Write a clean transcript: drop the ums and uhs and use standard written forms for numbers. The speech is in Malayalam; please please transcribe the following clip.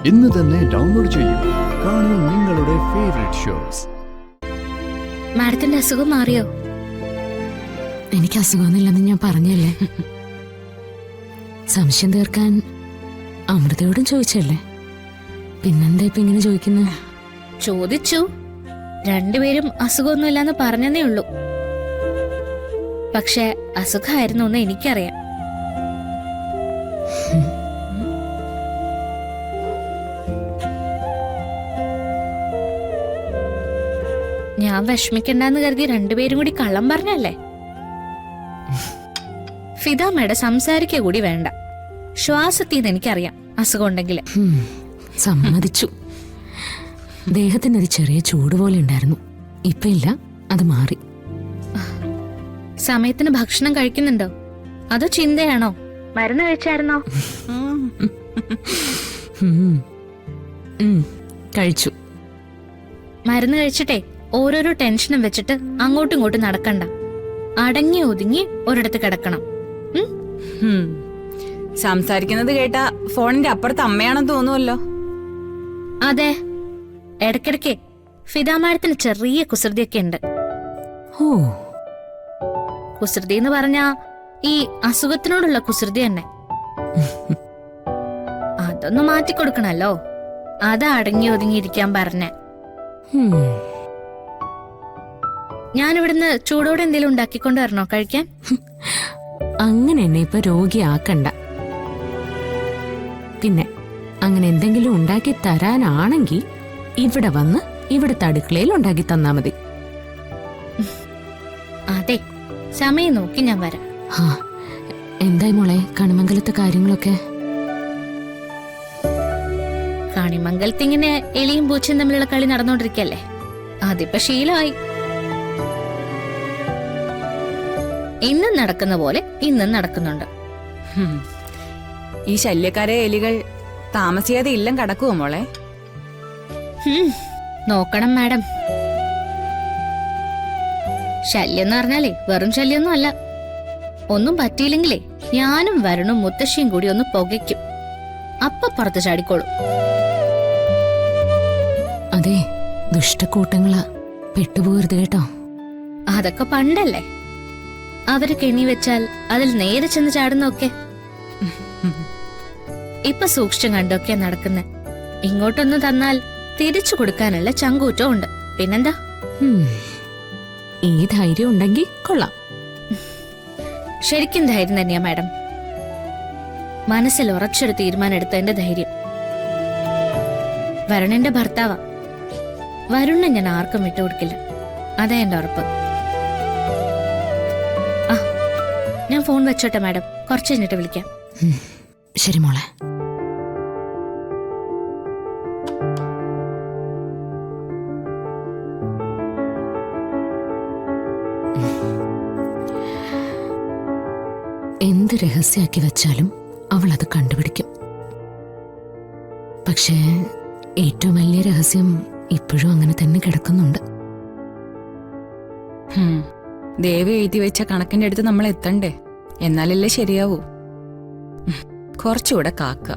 ഇന്ന് തന്നെ ഡൗൺലോഡ് ചെയ്യൂ. കാണൂ നിങ്ങളുടെ ഫേവറേറ്റ് ഷോസ്. മാഡത്തിന്റെ അസുഖം മാറിയോ? എനിക്ക് അസുഖമൊന്നുമില്ലെന്ന് ഞാൻ പറഞ്ഞല്ലേ. സംശയം തീർക്കാൻ അമൃതയോടും ചോദിച്ചല്ലേ, പിന്നെന്താ ഇപ്പൊ ഇങ്ങനെ ചോദിക്കുന്നത്? ചോദിച്ചു. രണ്ടുപേരും അസുഖമൊന്നുമില്ലെന്ന് പറഞ്ഞതേ ഉള്ളൂ. പക്ഷെ അസുഖമായിരുന്നു എന്ന് എനിക്കറിയാം. ഞാൻ വിഷമിക്കണ്ടെന്ന് കരുതി രണ്ടുപേരും കൂടി കള്ളം പറഞ്ഞല്ലേ? ഫിദാമ്മയുടെ സംസാരിക്കുക കൂടി വേണ്ട. ശ്വാസത്തിന്ന് എനിക്കറിയാം അസുഖം ഉണ്ടെങ്കിൽ. സമ്മതിച്ചു. ദേഹത്തിനൊരു ചെറിയ ചൂട് പോലെ ഉണ്ടായിരുന്നു, ഇപ്പൊ ഇല്ല, അത് മാറി. സമയത്തിന് ഭക്ഷണം കഴിക്കുന്നുണ്ടോ അതോ ചിന്തയാണോ? മരുന്ന് കഴിച്ചായിരുന്നോ? കഴിച്ചു. മരുന്ന് കഴിച്ചിട്ടേ ഓരോരോ ടെൻഷനും വെച്ചിട്ട് അങ്ങോട്ടും ഇങ്ങോട്ടും നടക്കണ്ട. അടങ്ങി ഒതുങ്ങി ഒരിടത്ത് കിടക്കണം. സംസാരിക്കുന്നത് കേട്ടാ ഫോണിന്റെ അപ്പുറത്ത് അമ്മയാണെന്ന് തോന്നുമല്ലോ. അതെ, ഇടയ്ക്കിടയ്ക്ക് ഫിദാമാരത്തിന് ചെറിയ കുസൃതിയൊക്കെ ഉണ്ട്. ഓ, കുസൃതി എന്ന് പറഞ്ഞാ ഈ അസുഖത്തിനോടുള്ള കുസൃതി തന്നെ. അതൊന്ന് മാറ്റിക്കൊടുക്കണല്ലോ. അതാ അടങ്ങി ഒതുങ്ങിയിരിക്കാൻ പറഞ്ഞ. ഞാനിവിടുന്ന് ചൂടോടെ എന്തെങ്കിലും ഉണ്ടാക്കിക്കൊണ്ട് വരണോ കഴിക്കാൻ? അങ്ങനെ എന്നെ ഇപ്പൊ രോഗിയാക്കണ്ട. പിന്നെ അങ്ങനെ എന്തെങ്കിലും ഉണ്ടാക്കി തരാനാണെങ്കിൽ ഇവിടെ വന്ന് ഇവിടുത്തെ അടുക്കളയിൽ ഉണ്ടാക്കി തന്നാ മതി. അതെ, സമയം നോക്കി ഞാൻ വരാം. എന്തായി മോളെ കണിമംഗലത്തെ കാര്യങ്ങളൊക്കെ? കണിമംഗലത്ത് ഇങ്ങനെ എലിയും പൂച്ചയും തമ്മിലുള്ള കളി നടന്നുകൊണ്ടിരിക്കല്ലേ, അതിപ്പോ ശീലമായി. ഇന്നും നടക്കുന്ന പോലെ ഇന്നും നടക്കുന്നുണ്ട്. ഈ ശല്യക്കാരെ എലികൾ താമസിയാതെ ഇല്ലം കടക്കുവോ മോളെ? നോക്കണം മാഡം. ശല്യം എന്ന് പറഞ്ഞാലേ വെറും ശല്യൊന്നും അല്ല. ഒന്നും പറ്റിയില്ലെങ്കിലേ ഞാനും വരണും മുത്തശ്ശിയും കൂടി ഒന്ന് പുകയ്ക്കും. അപ്പൊ പുറത്ത് ചാടിക്കോളും. അതെ, ദുഷ്ടക്കൂട്ടങ്ങളാ, പെട്ടുപോകരുത് കേട്ടോ. അതൊക്കെ പണ്ടല്ലേ. അവര് കെണി വെച്ചാൽ അതിൽ നേരെ ചെന്ന് ചാടുന്നൊക്കെ. ഇപ്പൊ സൂക്ഷിച്ചും കണ്ടൊക്കെയാ നടക്കുന്നെ. ഇങ്ങോട്ടൊന്ന് തന്നാൽ തിരിച്ചു കൊടുക്കാനുള്ള ചങ്കൂറ്റം ഉണ്ട്. പിന്നെന്താ? ഈ ധൈര്യം ഉണ്ടെങ്കിൽ കൊള്ളാം. ശരിക്കും ധൈര്യം തന്നെയാ മാഡം. മനസ്സിൽ ഉറച്ചൊരു തീരുമാനം എടുത്തതിന്റെ ധൈര്യം. വരുണിന്റെ ഭർത്താവാ. വരുണിനെ ഞാൻ ആർക്കും വിട്ടുകൊടുക്കില്ല. അതാ എന്റെ ഉറപ്പ്. ഞാൻ ഫോൺ വെച്ചോട്ടെ മാഡം, കുറച്ച് കഴിഞ്ഞിട്ട് വിളിക്കാം. ശരി മോളെ. എന്ത് രഹസ്യാക്കി വെച്ചാലും അവൾ അത് കണ്ടുപിടിക്കും. പക്ഷേ ഏറ്റവും വലിയ രഹസ്യം ഇപ്പോഴും അങ്ങനെ തന്നെ കിടക്കുന്നുണ്ട്. ദേവി എഴുതി വെച്ച കണക്കിന്റെ അടുത്ത് നമ്മൾ എത്തണ്ടേ? എന്നാലല്ലേ ശരിയാവൂ. കുറച്ചുകൂടെ കാക്ക.